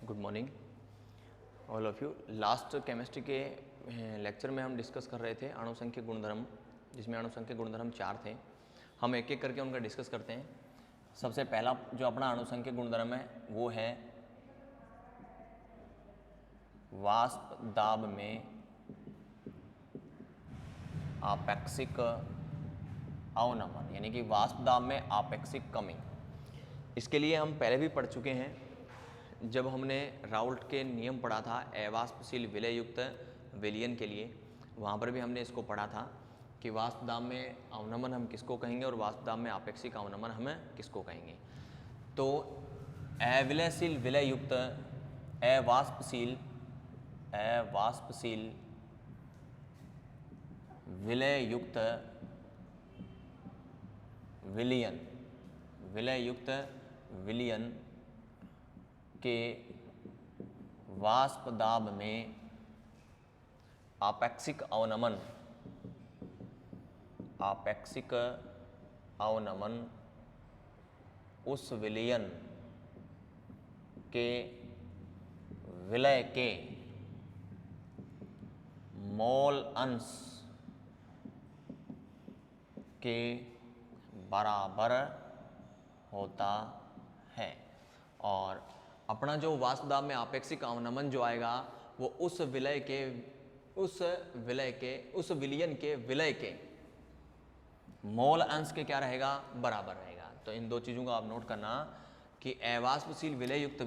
Good morning all of you. Last chemistry के lecture में हम डिस्कस कर रहे थे अणुसंख्यक गुणधर्म, जिसमें अणुसंख्यक गुणधर्म 4 थे। हम एक एक करके उनका डिस्कस करते हैं। सबसे पहला जो अपना अणुसंख्यक गुणधर्म है वो है वाष्प दाब में आपेक्षिक अवनमन, यानी कि वाष्प दाब में आपेक्षिक कमी। इसके लिए हम पहले भी पढ़ चुके हैं जब हमने राउल्ट के नियम पढ़ा था अवाष्पशील विलय युक्त विलयन के लिए। वहाँ पर भी हमने इसको पढ़ा था कि वाष्प दाब में अवनमन हम किसको कहेंगे और वाष्प दाब में आपेक्षिक अवनमन हम किसको कहेंगे। तो अविलयशील विलय युक्त अवाष्पशील विलय युक्त विलयन के वाष्प दाब में आपेक्षिक अवनमन उस विलयन के विलय के मोल अंश के बराबर होता है। और अपना जो वाष्प दाब में आपेक्षिक अवनमन जो आएगा वो उस विलयन के विलय के मोल अंश के क्या रहेगा, बराबर रहेगा। तो इन दो चीज़ों को आप नोट करना कि अवाष्पशील विलय युक्त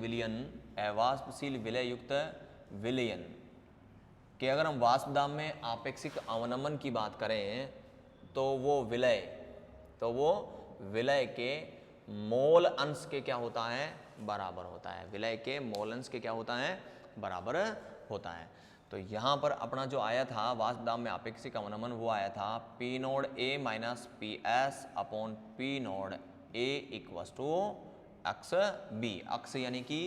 विलयन कि अगर हम वाष्प दाब में आपेक्षिक अवनमन की बात करें तो वो विलय के मोल अंश के क्या होता है, बराबर होता है। विलय के मोल अंश के क्या होता है, बराबर होता है। तो यहाँ पर अपना जो आया था वाष्प दाब में आपेक्षिक अवनमन वो आया था p node A minus P S upon P node A equals to x b. अक्स यानी कि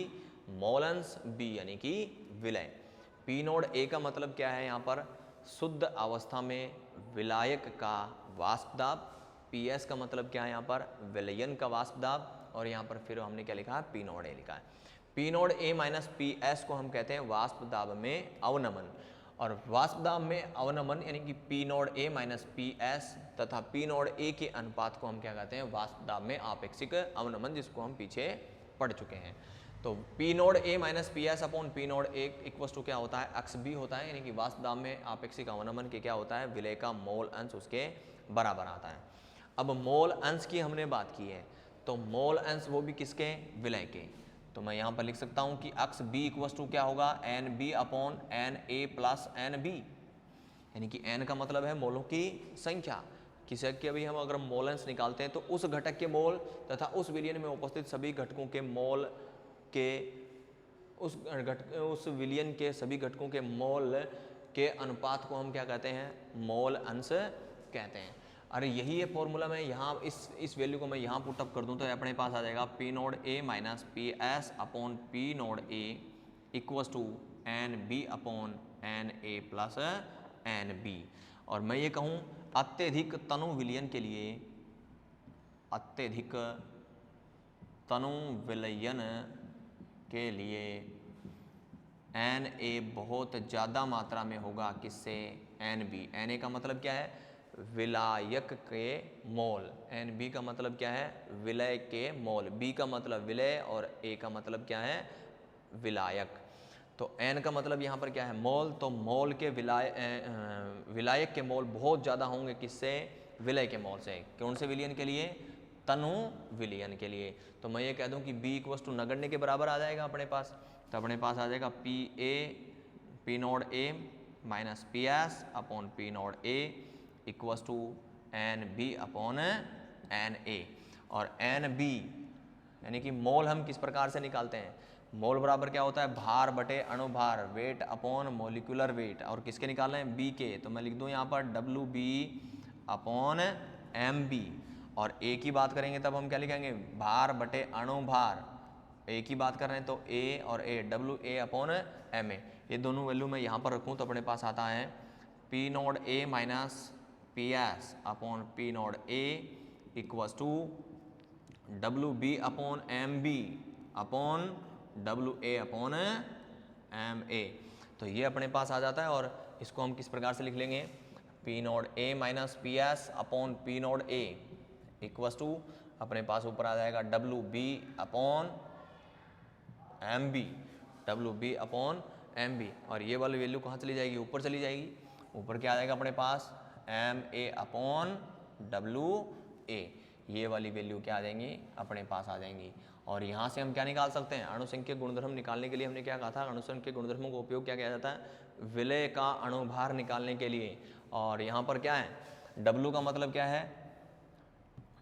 मोल अंश, बी यानी कि विलय। पी नोड ए का मतलब क्या है, यहाँ पर शुद्ध अवस्था में विलायक का वाष्प दाब। पी एस का मतलब क्या है, यहाँ पर विलयन का वाष्प दाब। और यहाँ पर फिर हमने क्या लिखा है, पी नोड ए लिखा है। P node A minus P S को हम कहते हैं वाष्प दाब में अवनमन। और वाष्प दाब में अवनमन यानी कि P node A minus P S तथा पी नोड ए के अनुपात को हम क्या कहते हैं, वाष्प दाब में आपेक्षिक अवनमन, जिसको हम पीछे पढ़ चुके हैं। तो P node A minus P S upon P node A equals to क्या होता है, एक्स बी होता है। यानी कि वाष्प दाब में आपेक्षिक अवनमन के क्या होता है, विलय का मोल अंश उसके बराबर आता है। अब मोल अंश की हमने बात की है, तो मोल अंश वो भी किसके, विलय के। तो मैं यहाँ पर लिख सकता हूँ कि एक्स बी इक्वस टू क्या होगा, N B upon N A plus N B. यानी कि एन का मतलब है मोलों की संख्या। किसी के भी हम अगर मोल अंश निकालते हैं तो उस घटक के मोल तथा उस विलयन में उपस्थित सभी घटकों के मोल के उस विलयन के सभी घटकों के मोल के अनुपात को हम क्या कहते हैं, मोल अंश कहते हैं। अरे यही है फॉर्मूला। मैं यहाँ इस वैल्यू को मैं यहाँ पुटअप कर दूँ तो अपने पास आ जाएगा P node A minus P S upon P node A equals to N B upon N A plus N B. और मैं ये कहूँ अत्यधिक तनु विलयन के लिए, अत्यधिक तनु विलयन के लिए एन ए बहुत ज़्यादा मात्रा में होगा, किससे, एन बी। एन ए का मतलब क्या है, विलायक के मोल। एन बी का मतलब क्या है, विलय के मोल। बी का मतलब विलय और ए का मतलब क्या है, विलायक। तो एन का मतलब यहाँ पर क्या है, मोल। तो मोल के विलायक के मोल बहुत ज़्यादा होंगे, किससे, विलय के मोल से। कौन से विलयन के लिए, तनु विलयन के लिए। तो मैं ये कह दूं कि B इक्वस टू नगण्य के बराबर आ जाएगा अपने पास। तो अपने पास आ जाएगा P node A minus P S upon P node A equals to N B upon N A. और एन बी यानी कि मोल हम किस प्रकार से निकालते हैं, मोल बराबर क्या होता है, भार बटे अणुभार, वेट अपॉन मोलिकुलर वेट। और किसके निकालना है, बी के। तो मैं लिख दूं यहाँ पर W B upon M B. और ए की बात करेंगे तब हम क्या लिखेंगे, भार बटे अणुभार। ए की बात कर रहे हैं तो ए और ए, डब्ल्यू ए अपॉन एम ए। ये दोनों वैल्यू मैं यहाँ पर रखूँ तो अपने पास आता है P node A minus P S upon P node A equals to W B upon M B upon WA upon MA। तो ये अपने पास आ जाता है और इसको हम किस प्रकार से लिख लेंगे, P nought A minus PS upon P nought A equals to अपने पास ऊपर आ जाएगा WB upon MB, WB upon MB। और ये वाली वैल्यू कहाँ चली जाएगी, ऊपर चली जाएगी। ऊपर क्या आ जाएगा अपने पास, MA अपॉन WA। ये वाली वैल्यू क्या आ जाएंगी, अपने पास आ जाएंगी। और यहाँ से हम क्या निकाल सकते हैं, अणुसंख्यक गुणधर्म निकालने के लिए हमने क्या कहा था, अणुसंख्यक गुणधर्मों का उपयोग क्या किया जाता है, विलय का अणुभार निकालने के लिए। और यहाँ पर क्या है, W का मतलब क्या है,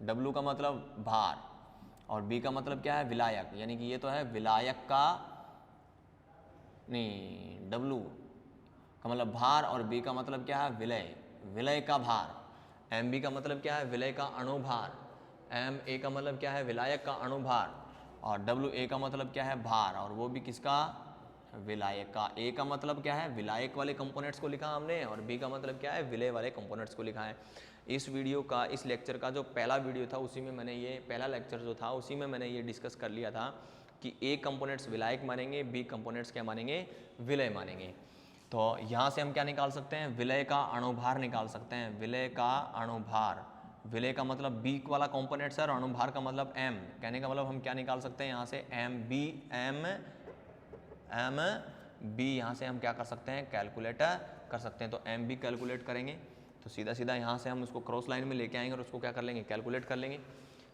W का मतलब भार, और B का मतलब क्या है, विलायक, यानी कि ये तो है विलायक का, नहीं, W का मतलब भार और B का मतलब क्या है, विलय, विलय का भार। MB का मतलब क्या है, विलय का अणुभार। MA का मतलब क्या है, विलायक का अणुभार। और WA का मतलब क्या है, भार, और वो भी किसका, विलायक का। A का मतलब क्या है, विलायक वाले कंपोनेंट्स को लिखा हमने, और B का मतलब क्या है, विलय वाले कंपोनेंट्स को लिखा है। इस वीडियो का, इस लेक्चर का जो पहला वीडियो था उसी में मैंने ये, पहला लेक्चर जो था उसी में मैंने ये डिस्कस कर लिया था कि A कंपोनेंट्स विलायक मानेंगे, B कंपोनेंट्स क्या मानेंगे, विलय मानेंगे। तो यहाँ से हम क्या निकाल सकते हैं, विलय का अणुभार निकाल सकते हैं, विलय का अणुभार। विलय का मतलब B वाला कंपोनेंट सर, अणुभार का मतलब M। कहने का मतलब हम क्या निकाल सकते हैं यहाँ से, M B यहाँ से हम क्या कर सकते हैं, कैलकुलेट कर सकते हैं। तो MB कैलकुलेट करेंगे तो सीधा सीधा यहाँ से हम उसको क्रॉस लाइन में लेके आएंगे और उसको क्या कर लेंगे, कैलकुलेट कर लेंगे।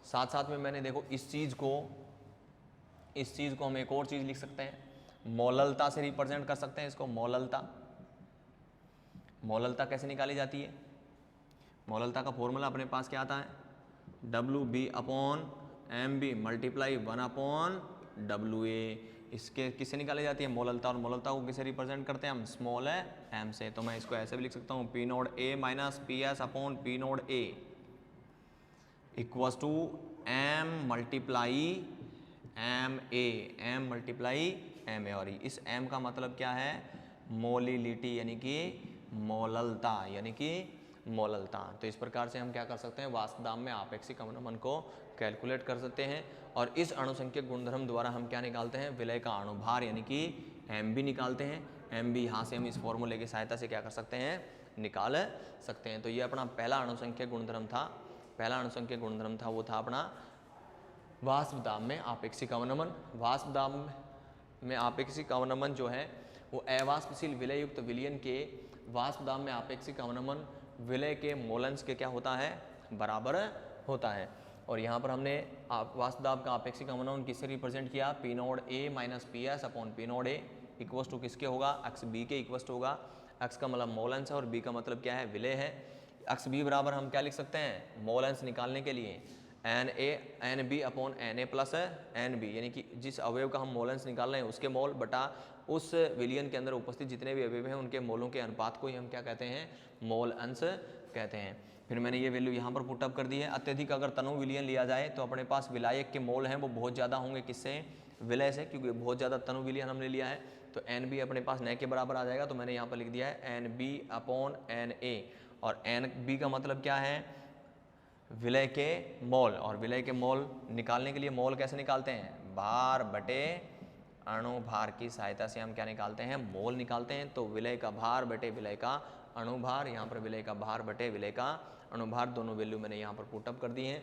साथ साथ में मैंने देखो इस चीज़ को हम एक और चीज़ लिख सकते हैं, मोललता से रिप्रेजेंट कर सकते हैं इसको। मोललता कैसे निकाली जाती है, मोललता का फॉर्मूला अपने पास क्या आता है, WB upon MB multiply 1 upon WA। इसके किससे निकाली जाती है, मोललता, और मोललता को किसे रिप्रेजेंट करते हैं हम, स्मॉल m से। तो मैं इसको ऐसे भी लिख सकता हूँ, P nought A minus PS upon P nought A equals to M multiply MA। और इस M का मतलब क्या है, मोलिलिटी, यानी कि मोललता, यानी कि मोललता। तो इस प्रकार से हम क्या कर सकते हैं, वाष्प दाब में आपेक्षिक अवनमन को कैलकुलेट कर सकते हैं। और इस अणुसंख्यक गुणधर्म द्वारा हम क्या निकालते हैं, विलय का अणुभार यानी कि MB निकालते हैं। MB यहाँ से हम इस फॉर्मूले की सहायता से क्या कर सकते हैं, निकाल सकते हैं। तो ये अपना पहला अणुसंख्यक गुणधर्म था, पहला अणुसंख्यक गुणधर्म था वो था अपना वाष्प दाब में आपेक्षिक अवनमन। वाष्प दाब में आपेक्षिक अवनमन जो है वो अवाष्पशील विलय युक्त विलयन के वाष्प दाब में आपेक्षिक अवनमन विलय के मोलंस के क्या होता है, बराबर होता है। और यहाँ पर हमने वाष्प दाब का आपेक्षिक अवनमन किससे रिप्रेजेंट किया, P nought A minus PS upon P nought A equals to किसके होगा, अक्स B के इक्वस टू होगा। अक्स का मतलब मोलंस है और B का मतलब क्या है, विलय है। अक्स B बराबर हम क्या लिख सकते हैं, मोलंस निकालने के लिए NB upon Na plus NB, यानी कि जिस अवयव का हम मोलंस निकाल रहे हैं उसके मोल बटा उस विलयन के अंदर उपस्थित जितने भी अवयव हैं उनके मोलों के अनुपात को ही हम क्या कहते हैं, मोल अंश कहते हैं। फिर मैंने ये वैल्यू यहाँ पर पुटअप कर दी है। अत्यधिक अगर तनु विलयन लिया जाए तो अपने पास विलायक के मोल हैं वो बहुत ज़्यादा होंगे, किससे, विलय से, क्योंकि बहुत ज़्यादा तनु विलयन हमने लिया है। तो NB अपने पास न के बराबर आ जाएगा, तो मैंने यहाँ पर लिख दिया है NB अपॉन Na। और NB का मतलब क्या है, विलय के मोल। और विलय के मोल निकालने के लिए मोल कैसे निकालते हैं, भार बटे अणुभार की सहायता से हम क्या निकालते हैं, मोल निकालते हैं। तो विलय का भार बटे विलय का अणुभार, यहाँ पर विलय का भार बटे विलय का अणुभार, दोनों वैल्यू मैंने यहाँ पर पुटअप कर दी हैं।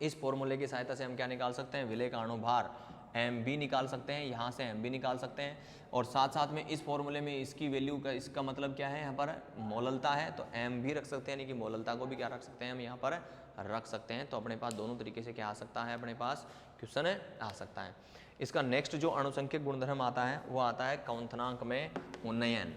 इस फॉर्मूले की सहायता से हम क्या निकाल सकते हैं, विलय का अणुभार MB निकाल सकते हैं, यहाँ से MB निकाल सकते हैं। और साथ साथ में इस फॉर्मूले में इसकी वैल्यू का, इसका मतलब क्या है, यहाँ पर मोललता है तो M भी रख सकते हैं, यानी कि मोललता को भी क्या रख सकते हैं, हम यहाँ पर रख सकते हैं। तो अपने पास दोनों तरीके से क्या आ सकता है, अपने पास क्वेश्चन आ सकता है। इसका नेक्स्ट जो अणुसंख्यक गुणधर्म आता है वो आता है क्वथनांक में उन्नयन।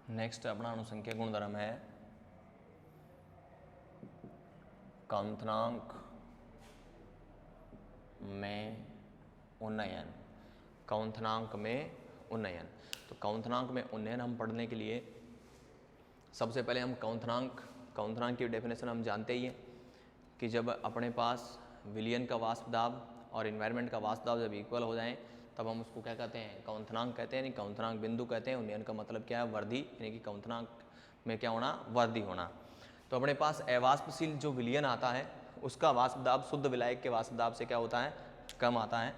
नेक्स्ट अपना अणुसंख्यक गुणधर्म है क्वथनांक में उन्नयन। कौंथनांक में उन्नयन। तो कौंथनांक में उन्नयन हम पढ़ने के लिए सबसे पहले हम कौंथनांक की डेफिनेशन हम जानते ही हैं कि जब अपने पास विलयन का वाष्प दाब और इन्वायरमेंट का वाष्प दाब जब इक्वल हो जाएं तब हम उसको क्या कहते हैं, कौंथनांक कहते हैं, यानी कौंथनांक बिंदु कहते हैं। उन्नयन का मतलब क्या है, वृद्धि, यानी कि कौंथनांक में क्या होना, वृद्धि होना। तो अपने पास अवाष्पशील जो विलयन आता है उसका वाष्प दाब शुद्ध विलायक के वाष्प दाब से क्या होता है, कम आता है।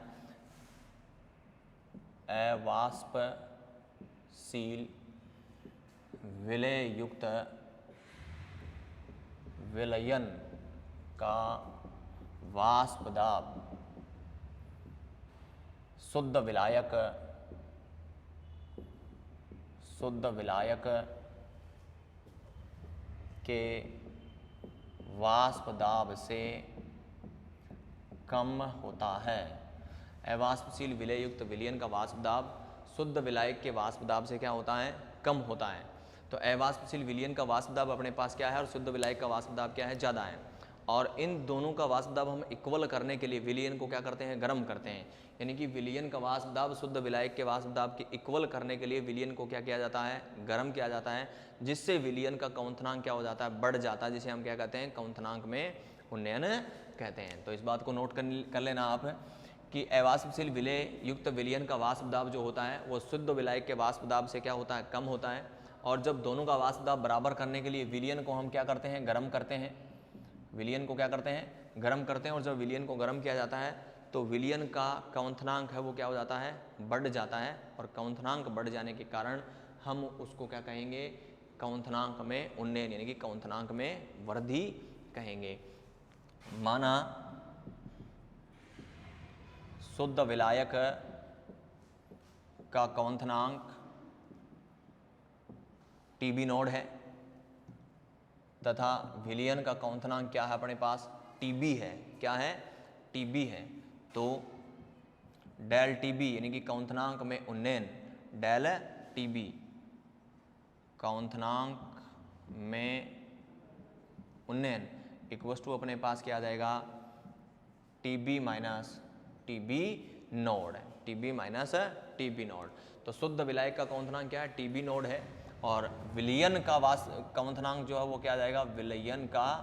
अवाष्पशील विलय युक्त विलयन का वाष्प दाब शुद्ध विलायक के वाष्प दाब से कम होता है। अवाष्पशील विलय युक्त विलयन का वाष्प दाब शुद्ध विलायक के वाष्प दाब से क्या होता है, कम होता है। तो अवाष्पशील विलयन का वाष्प दाब अपने पास क्या है और शुद्ध विलायक का वाष्प दाब क्या है, ज़्यादा है। और इन दोनों का वाष्प दाब हम इक्वल करने के लिए विलयन को क्या करते हैं, गर्म करते हैं। यानी कि विलयन का वाष्प दाब शुद्ध विलायक के वाष्प दाब के इक्वल करने के लिए विलयन को क्या किया जाता है, गर्म किया जाता है, जिससे विलयन का कौंथनांक क्या हो जाता है, बढ़ जाता है, जिसे हम क्या कहते हैं, कौंथनांक में उन्नयन कहते हैं। तो इस बात को नोट कर लेना आप कि अवाष्पशील विलय युक्त विलयन का वाष्प दाब जो होता है वो शुद्ध विलायक के वाष्प दाब से क्या होता है, कम होता है। और जब दोनों का वाष्प दाब बराबर करने के लिए विलयन को हम क्या करते हैं, गर्म करते हैं। विलयन को क्या करते हैं, गर्म करते हैं। और जब विलयन को गर्म किया जाता है तो विलयन का कौंथनांक है वो क्या हो जाता है, बढ़ जाता है। और कौंथनांक बढ़ जाने के कारण हम उसको क्या कहेंगे, कौंथनांक में उन्नयन, यानी कि कौंथनांक में वृद्धि कहेंगे। माना शुद्ध विलायक का कौंथनांक टीबी नोड है तथा विलयन का कौंथनांक क्या है, अपने पास टीबी है। क्या है, टीबी है। तो डेल टीबी यानी कि कौंथनांक में उन्नयन, डेल टीबी कौंथनांक में उन्नयन इक्वल्स टू अपने पास क्या आ जाएगा, TB minus TB node, TB minus TB node. तो शुद्ध विलायक का कौंथनांक क्या है, टीबी नोड है। और विलयन का कौंथनांक जो है वो क्या आ जाएगा, विलयन का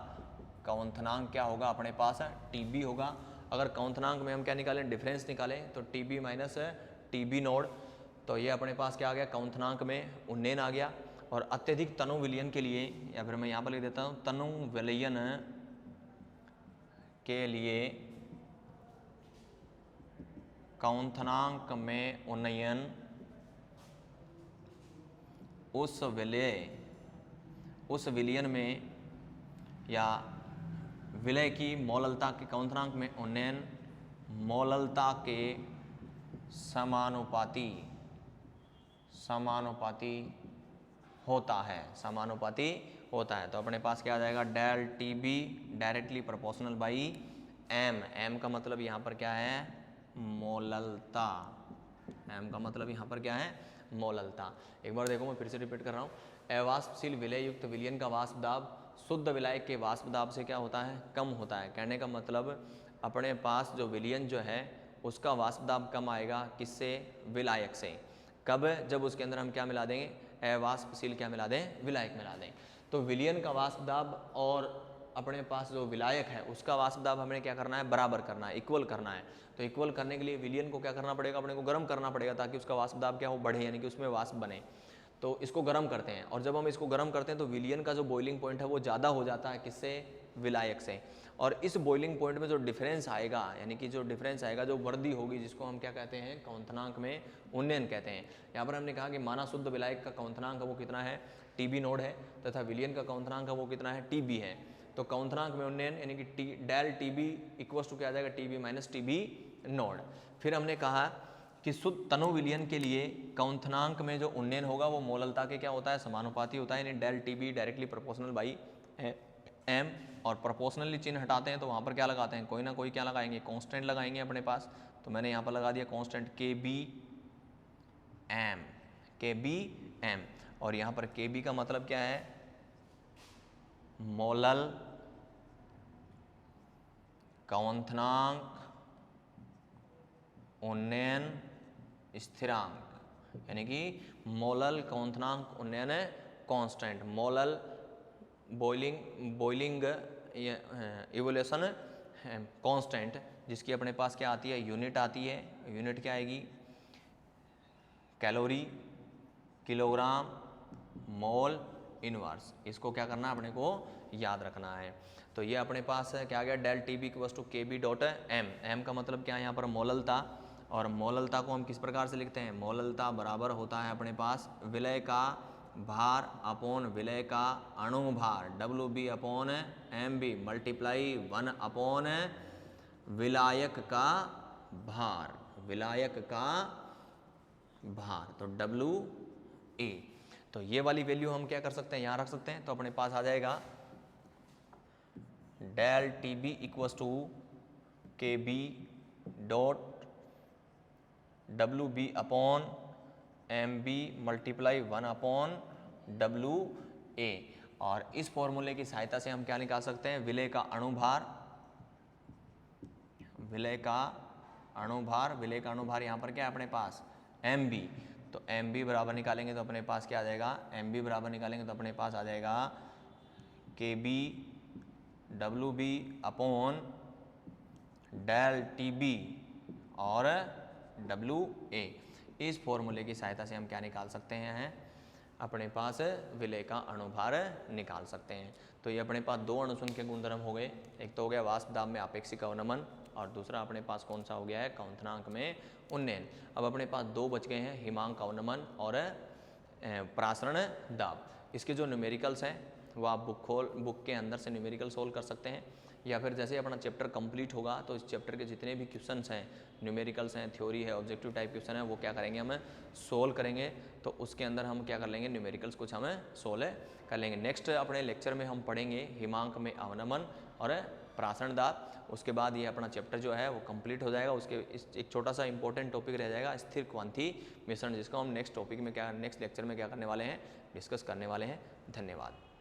कौंथनांक क्या होगा, अपने पास टीबी होगा। अगर कौंथनांक में हम क्या निकालें, डिफरेंस निकालें, तो टीबी माइनस टीबी नोड। तो ये अपने पास क्या आ गया, कौंथनांक में उन्नयन आ गया। और अत्यधिक तनु विलयन के लिए, या फिर मैं यहाँ पर लिख देता हूँ, तनु विलयन के लिए कौंथनांक में उन्नयन उस विलयन में या विलय की मौललता के कौंथनांक में उन्नयन मौललता के समानुपाती होता है। तो अपने पास क्या आ जाएगा, del TB directly proportional by M. M का मतलब यहाँ पर क्या है, मौललता। एम का मतलब यहाँ पर क्या है, मौललता। एक बार देखो, मैं फिर से रिपीट कर रहा हूँ। अवाष्पशील विलय युक्त विलयन का वाष्प दाब शुद्ध विलायक के वाष्प दाब से क्या होता है, कम होता है। कहने का मतलब अपने पास जो विलयन जो है उसका वाष्प दाब कम आएगा, किससे, विलायक से। कब, जब उसके अंदर हम क्या मिला देंगे, अवाष्पशील क्या मिला दें, विलायक मिला दें। तो विलयन का वाष्प दाब और अपने पास जो विलायक है उसका वाष्प दाब हमें क्या करना है, बराबर करना है, इक्वल करना है। तो इक्वल करने के लिए विलयन को क्या करना पड़ेगा, अपने को गर्म करना पड़ेगा, ताकि उसका वाष्प दाब क्या हो, बढ़े, यानी कि उसमें वाष्प बने। तो इसको गर्म करते हैं। और जब हम इसको गर्म करते हैं तो विलयन का जो बॉइलिंग पॉइंट है वो ज़्यादा हो जाता है, किससे, विलायक से। और इस बॉइलिंग पॉइंट में जो डिफरेंस आएगा, यानी कि जो डिफरेंस आएगा, जो वृद्धि होगी, जिसको हम क्या कहते हैं, कौंथनांक में उन्नयन कहते हैं। यहाँ पर हमने कहा कि माना शुद्ध विलायक का कौंथनांक वो कितना है, टीबी नोड है, तथा विलयन का कौंथनांक वो कितना है, टीबी है। तो कौंथनांक में उन्नयन यानी कि डेल टीबी इक्वल्स टू क्या आ जाएगा, टीबी माइनस टीबी नोड। फिर हमने कहा कि शुद्ध तनु विलयन के लिए कौंथनांक में जो उन्नयन होगा वो मौललता के क्या होता है, समानुपाती होता है, यानी del TB directly proportional by M. और प्रोपोर्शनली चिन्ह हटाते हैं तो वहाँ पर क्या लगाते हैं, कोई ना कोई क्या लगाएंगे, कांस्टेंट लगाएंगे अपने पास। तो मैंने यहाँ पर लगा दिया कांस्टेंट के बी एम। और यहाँ पर के बी का मतलब क्या है, मोलल कौंथनांक उन्नयन स्थिरांक, यानी कि मोलल क्वथनांक उन्नयन constant, molal boiling evolution constant, जिसकी अपने पास क्या आती है, यूनिट आती है। यूनिट क्या आएगी, कैलोरी, किलोग्राम, मोल, इनवर्स। इसको क्या करना है, अपने को याद रखना है। तो ये अपने पास क्या आ गया, del T B equals to के बी डॉट एम। एम का मतलब क्या है, यहाँ पर मोललता, और मोललता को हम किस प्रकार से लिखते हैं, मोललता बराबर होता है अपने पास विलय का भार अपॉन विलय का अणुभार, डब्ल्यू B upon M b multiply 1 upon विलायक का भार, विलायक का भार, तो डब्ल्यू ए। तो ये वाली वैल्यू हम क्या कर सकते हैं, यहाँ रख सकते हैं। तो अपने पास आ जाएगा del T B equals to के बी डॉट डब्ल्यू B upon M b multiply 1 upon डब्ल्यू ए। और इस फॉर्मूले की सहायता से हम क्या निकाल सकते हैं, विलय का अणुभार, विलय का अणुभार, विलय का अणुभार यहाँ पर क्या है अपने पास, एम बी। तो एम बी बराबर निकालेंगे तो अपने पास क्या आ जाएगा, एम बी बराबर निकालेंगे तो अपने पास आ जाएगा K B W B upon del T B और डब्ल्यू ए। इस फॉर्मूले की सहायता से हम क्या निकाल सकते हैं, अपने पास विलय का अणुभार निकाल सकते हैं। तो ये अपने पास दो अणुसंख्यक गुणधर्म हो गए, एक तो हो गया वाष्प दाब में आपेक्षिक अवनमन, और दूसरा अपने पास कौन सा हो गया है, क्वथनांक में उन्नयन। अब अपने पास दो बच गए हैं, हिमांक अवनमन और प्रासरण दाब। इसके जो न्यूमेरिकल्स हैं वो आप बुक के अंदर से न्यूमेरिकल सोल्व कर सकते हैं, या फिर जैसे अपना चैप्टर कंप्लीट होगा तो इस चैप्टर के जितने भी क्वेश्चंस हैं, न्यूमेरिकल्स हैं, थ्योरी है, ऑब्जेक्टिव टाइप क्वेश्चन है, वो क्या करेंगे, हम सोल्व करेंगे। तो उसके अंदर हम क्या कर लेंगे, न्यूमेरिकल्स कुछ हम सोल्व कर लेंगे। नेक्स्ट अपने लेक्चर में हम पढ़ेंगे हिमांक में अवनमन और प्रासरण दाब। उसके बाद ये अपना चैप्टर जो है वो कंप्लीट हो जाएगा। उसके एक छोटा सा इंपॉर्टेंट टॉपिक रह जाएगा स्थिर क्वांथी मिश्रण, जिसको हम नेक्स्ट टॉपिक में क्या, नेक्स्ट लेक्चर में क्या करने वाले हैं, डिस्कस करने वाले हैं। धन्यवाद।